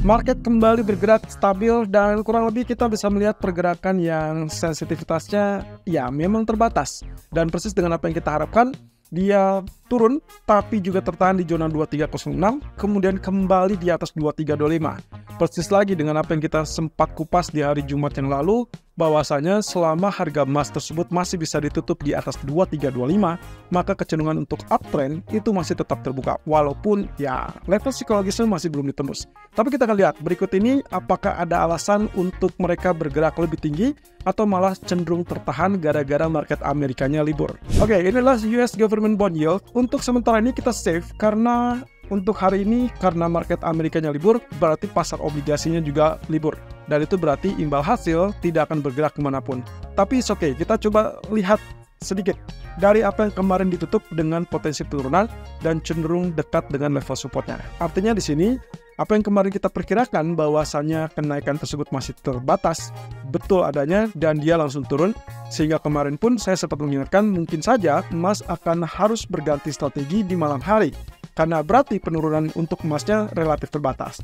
Market kembali bergerak stabil dan kurang lebih kita bisa melihat pergerakan yang sensitivitasnya ya memang terbatas. Dan persis dengan apa yang kita harapkan, dia turun tapi juga tertahan di zona 2306, kemudian kembali di atas 2325. Persis lagi dengan apa yang kita sempat kupas di hari Jumat yang lalu, bahwasanya selama harga emas tersebut masih bisa ditutup di atas 2325, maka kecenderungan untuk uptrend itu masih tetap terbuka, walaupun ya level psikologisnya masih belum ditembus. Tapi kita akan lihat berikut ini apakah ada alasan untuk mereka bergerak lebih tinggi atau malah cenderung tertahan gara-gara market Amerikanya libur. Oke, inilah US Government Bond Yield. Untuk sementara ini kita save karena untuk hari ini karena market Amerikanya libur, berarti pasar obligasinya juga libur. Dan itu berarti imbal hasil tidak akan bergerak kemanapun. Tapi it's okay, kita coba lihat sedikit dari apa yang kemarin ditutup dengan potensi penurunan dan cenderung dekat dengan level supportnya. Artinya di sini, apa yang kemarin kita perkirakan bahwasannya kenaikan tersebut masih terbatas, betul adanya dan dia langsung turun. Sehingga kemarin pun saya sempat mengingatkan mungkin saja emas akan harus berganti strategi di malam hari. Karena berarti penurunan untuk emasnya relatif terbatas.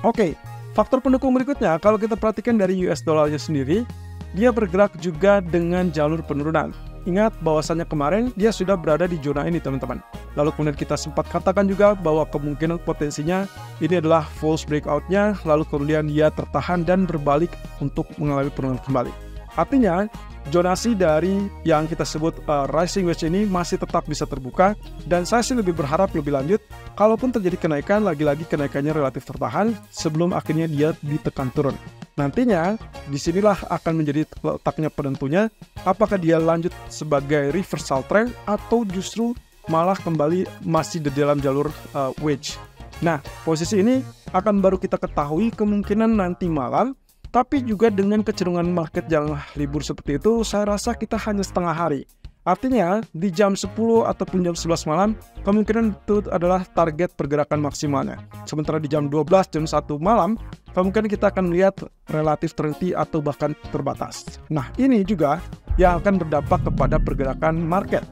Oke, faktor pendukung berikutnya, kalau kita perhatikan dari US dollarnya sendiri, dia bergerak juga dengan jalur penurunan. Ingat bahwasannya kemarin dia sudah berada di zona ini teman-teman. Lalu kemudian kita sempat katakan juga bahwa kemungkinan potensinya ini adalah false breakout-nya, lalu kemudian dia tertahan dan berbalik untuk mengalami penurunan kembali. Artinya, zonasi dari yang kita sebut rising wedge ini masih tetap bisa terbuka, dan saya sih lebih berharap lebih lanjut kalaupun terjadi kenaikan, lagi-lagi kenaikannya relatif tertahan sebelum akhirnya dia ditekan turun. Nantinya disinilah akan menjadi letaknya penentunya apakah dia lanjut sebagai reversal trend atau justru malah kembali masih di dalam jalur wedge. Nah, posisi ini akan baru kita ketahui kemungkinan nanti malam. Tapi juga dengan kecenderungan market yang libur seperti itu, saya rasa kita hanya setengah hari. Artinya, di jam 10 ataupun jam 11 malam, kemungkinan itu adalah target pergerakan maksimalnya. Sementara di jam 12, jam 1 malam, kemungkinan kita akan melihat relatif terhenti atau bahkan terbatas. Nah, ini juga yang akan berdampak kepada pergerakan market,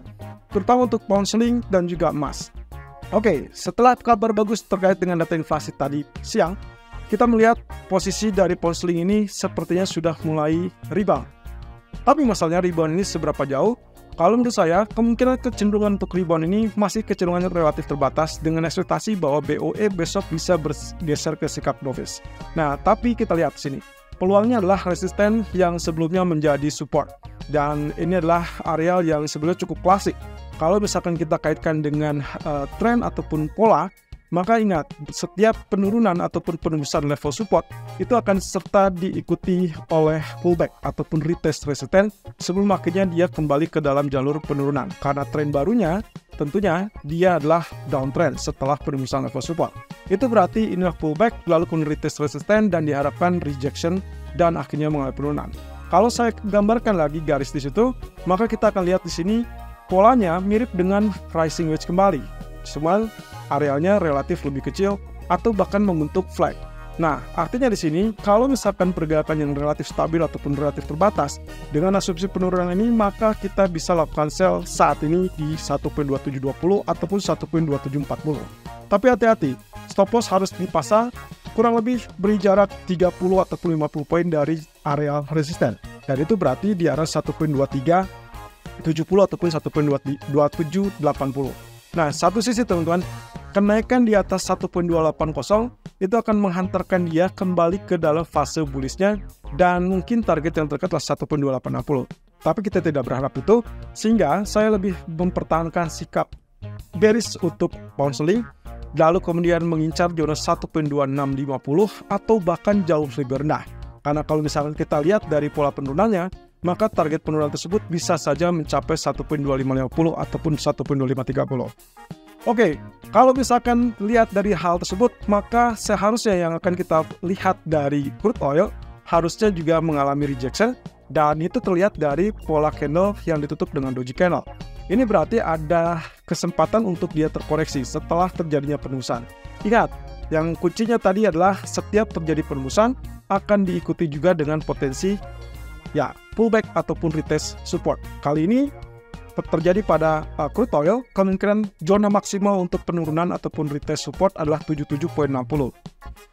terutama untuk pound sterling dan juga emas. Oke, setelah kabar bagus terkait dengan data inflasi tadi siang, kita melihat posisi dari pound sterling ini sepertinya sudah mulai rebound. Tapi masalahnya rebound ini seberapa jauh? Kalau menurut saya, kemungkinan kecenderungan untuk rebound ini masih kecenderungannya relatif terbatas dengan ekspektasi bahwa BOE besok bisa bergeser ke sikap dovish. Nah, tapi kita lihat sini. Peluangnya adalah resisten yang sebelumnya menjadi support. Dan ini adalah areal yang sebenarnya cukup klasik. Kalau misalkan kita kaitkan dengan tren ataupun pola, maka ingat, setiap penurunan ataupun penembusan level support itu akan serta diikuti oleh pullback ataupun retest resisten sebelum akhirnya dia kembali ke dalam jalur penurunan. Karena tren barunya tentunya dia adalah downtrend setelah penembusan level support. Itu berarti inilah pullback, lalu kemudian retest resisten dan diharapkan rejection dan akhirnya mengalami penurunan. Kalau saya gambarkan lagi garis di situ, maka kita akan lihat di sini polanya mirip dengan rising wedge kembali. Cuma arealnya relatif lebih kecil atau bahkan membentuk flag. Nah, artinya di sini kalau misalkan pergerakan yang relatif stabil ataupun relatif terbatas dengan asumsi penurunan ini, maka kita bisa lakukan sell saat ini di 1.2720 ataupun 1.2740. Tapi hati-hati, stop loss harus dipasang kurang lebih beri jarak 30 ataupun 50 poin dari area resisten. Dan itu berarti di arah 1.2370 ataupun 1.2780. Nah, satu sisi teman-teman, kenaikan di atas 1.280 itu akan menghantarkan dia kembali ke dalam fase bullishnya dan mungkin target yang terdekat adalah 1.2860. Tapi kita tidak berharap itu, sehingga saya lebih mempertahankan sikap bearish untuk pound sterling, lalu kemudian mengincar zona 1.2650 atau bahkan jauh lebih rendah. Karena kalau misalkan kita lihat dari pola penurunannya, maka target penurunan tersebut bisa saja mencapai 1.2550 ataupun 1.2530. Oke, kalau misalkan lihat dari hal tersebut, maka seharusnya yang akan kita lihat dari crude oil harusnya juga mengalami rejection, dan itu terlihat dari pola candle yang ditutup dengan doji candle. Ini berarti ada kesempatan untuk dia terkoreksi setelah terjadinya penembusan. Ingat, yang kuncinya tadi adalah setiap terjadi penembusan akan diikuti juga dengan potensi pullback ataupun retest support. Kali ini terjadi pada crude oil, kemungkinan zona maksimal untuk penurunan ataupun retest support adalah 77.60.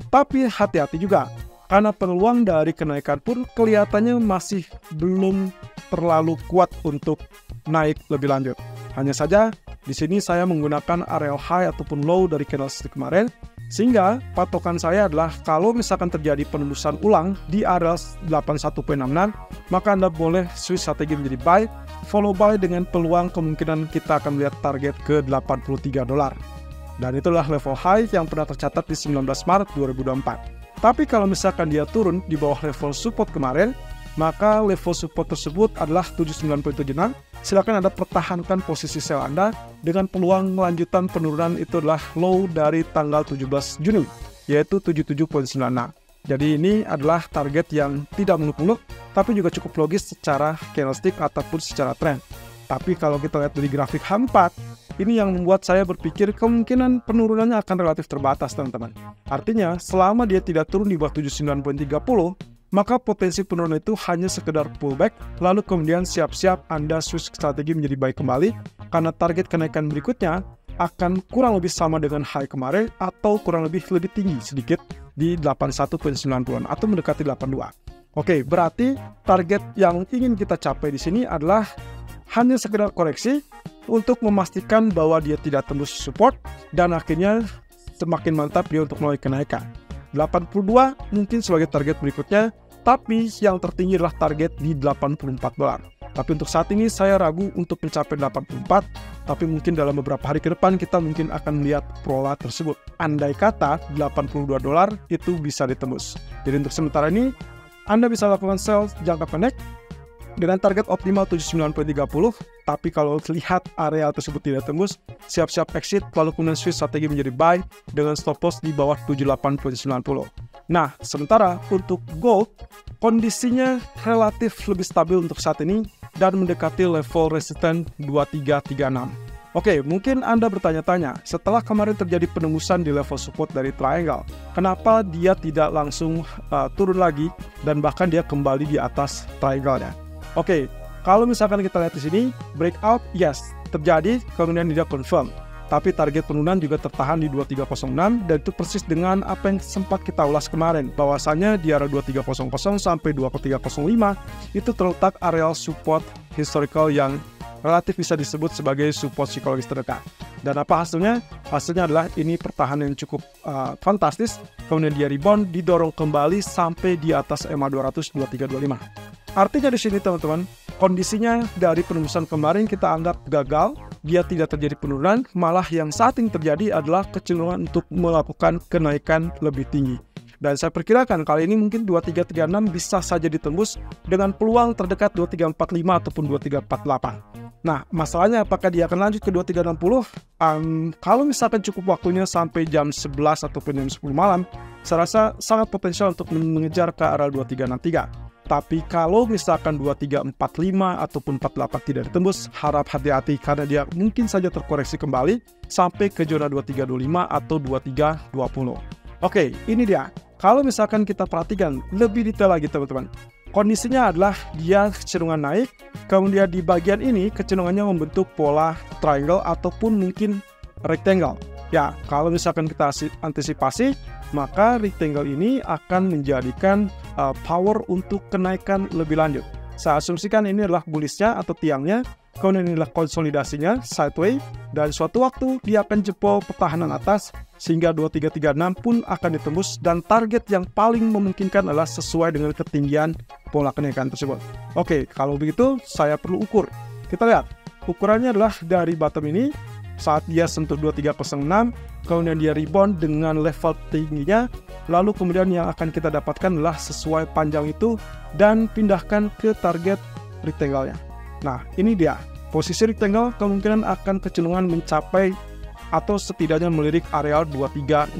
Tapi hati-hati juga, karena peluang dari kenaikan pun kelihatannya masih belum terlalu kuat untuk naik lebih lanjut. Hanya saja di sini saya menggunakan area high ataupun low dari candlestick kemarin, sehingga patokan saya adalah kalau misalkan terjadi penembusan ulang di area 81.66, maka Anda boleh switch strategi menjadi buy, follow buy dengan peluang kemungkinan kita akan melihat target ke $83. Dan itulah level high yang pernah tercatat di 19 Maret 2024. Tapi kalau misalkan dia turun di bawah level support kemarin, maka level support tersebut adalah 79.76. Silakan Anda pertahankan posisi sell Anda dengan peluang melanjutan penurunan itu adalah low dari tanggal 17 Juni, yaitu 77.96. Jadi ini adalah target yang tidak muluk-muluk, tapi juga cukup logis secara candlestick ataupun secara trend. Tapi kalau kita lihat dari grafik H4, ini yang membuat saya berpikir kemungkinan penurunannya akan relatif terbatas, teman-teman. Artinya, selama dia tidak turun di bawah 79.30, maka potensi penurunan itu hanya sekedar pullback, lalu kemudian siap-siap Anda switch strategi menjadi buy kembali, karena target kenaikan berikutnya akan kurang lebih sama dengan high kemarin, atau kurang lebih tinggi sedikit di 81.90 atau mendekati 82. Oke, berarti target yang ingin kita capai di sini adalah hanya sekedar koreksi untuk memastikan bahwa dia tidak tembus support, dan akhirnya semakin mantap dia untuk mulai kenaikan. 82 mungkin sebagai target berikutnya, tapi yang tertinggi adalah target di $84. Tapi untuk saat ini saya ragu untuk mencapai 84, tapi mungkin dalam beberapa hari ke depan kita mungkin akan melihat pola tersebut. Andai kata $82 itu bisa ditembus. Jadi untuk sementara ini, Anda bisa lakukan sell jangka pendek dengan target optimal 79.30, tapi kalau lihat area tersebut tidak tembus, siap-siap exit, lalu kemudian switch strategi menjadi buy dengan stop loss di bawah 78.90. Nah, sementara untuk gold, kondisinya relatif lebih stabil untuk saat ini dan mendekati level resisten 2336. Oke, mungkin Anda bertanya-tanya, setelah kemarin terjadi penembusan di level support dari triangle, kenapa dia tidak langsung turun lagi dan bahkan dia kembali di atas triangle-nya? Oke, kalau misalkan kita lihat di sini, breakout, yes, terjadi, kemudian dia confirm. Tapi target penurunan juga tertahan di 2306, dan itu persis dengan apa yang sempat kita ulas kemarin, bahwasanya di area 2300 sampai 2305, itu terletak area support historical yang relatif bisa disebut sebagai support psikologis terdekat. Dan apa hasilnya? Hasilnya adalah ini pertahanan yang cukup fantastis, kemudian dia rebound, didorong kembali sampai di atas EMA 200 2325. Artinya di sini teman-teman, kondisinya dari penembusan kemarin kita anggap gagal, dia tidak terjadi penurunan, malah yang saat ini terjadi adalah kecenderungan untuk melakukan kenaikan lebih tinggi. Dan saya perkirakan kali ini mungkin 2336 bisa saja ditembus dengan peluang terdekat 2345 ataupun 2348. Nah, masalahnya apakah dia akan lanjut ke 2360? Kalau misalkan cukup waktunya sampai jam 11 ataupun jam 10 malam, saya rasa sangat potensial untuk mengejar ke arah 2363. Tapi kalau misalkan 2345 ataupun 48 tidak ditembus, harap hati-hati karena dia mungkin saja terkoreksi kembali sampai ke zona 2325 atau 2320. Oke, ini dia. Kalau misalkan kita perhatikan lebih detail lagi teman-teman, kondisinya adalah dia kecenderungan naik, kemudian di bagian ini kecenderungannya membentuk pola triangle ataupun mungkin rectangle. Ya, kalau misalkan kita antisipasi, maka rectangle ini akan menjadikan power untuk kenaikan lebih lanjut. Saya asumsikan ini adalah bullish-nya atau tiangnya, kemudian ini adalah konsolidasinya, sideways, dan suatu waktu dia akan jebol pertahanan atas, sehingga 2336 pun akan ditembus, dan target yang paling memungkinkan adalah sesuai dengan ketinggian pola kenaikan tersebut. Oke, kalau begitu saya perlu ukur. Kita lihat, ukurannya adalah dari bottom ini, saat dia sentuh 2306, kemudian dia rebound dengan level tingginya, lalu kemudian yang akan kita dapatkan adalah sesuai panjang itu dan pindahkan ke target rectangle-nya. Nah, ini dia. Posisi rectangle kemungkinan akan kecenderungan mencapai atau setidaknya melirik area 2360.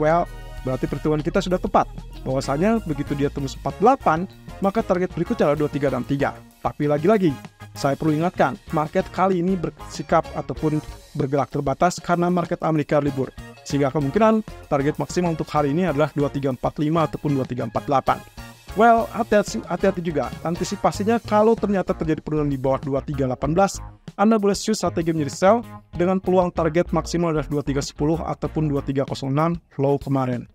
Well, berarti perhitungan kita sudah tepat. Bahwasanya begitu dia tembus 48, maka target berikutnya adalah 2363. Tapi lagi-lagi, saya perlu ingatkan, market kali ini bersikap ataupun bergerak terbatas karena market Amerika libur. Sehingga kemungkinan target maksimal untuk hari ini adalah 2345 ataupun 2348. Well, hati-hati juga. Antisipasinya kalau ternyata terjadi penurunan di bawah 2318, Anda boleh choose strategi menjadi sell dengan peluang target maksimal adalah 2310 ataupun 2306 low kemarin.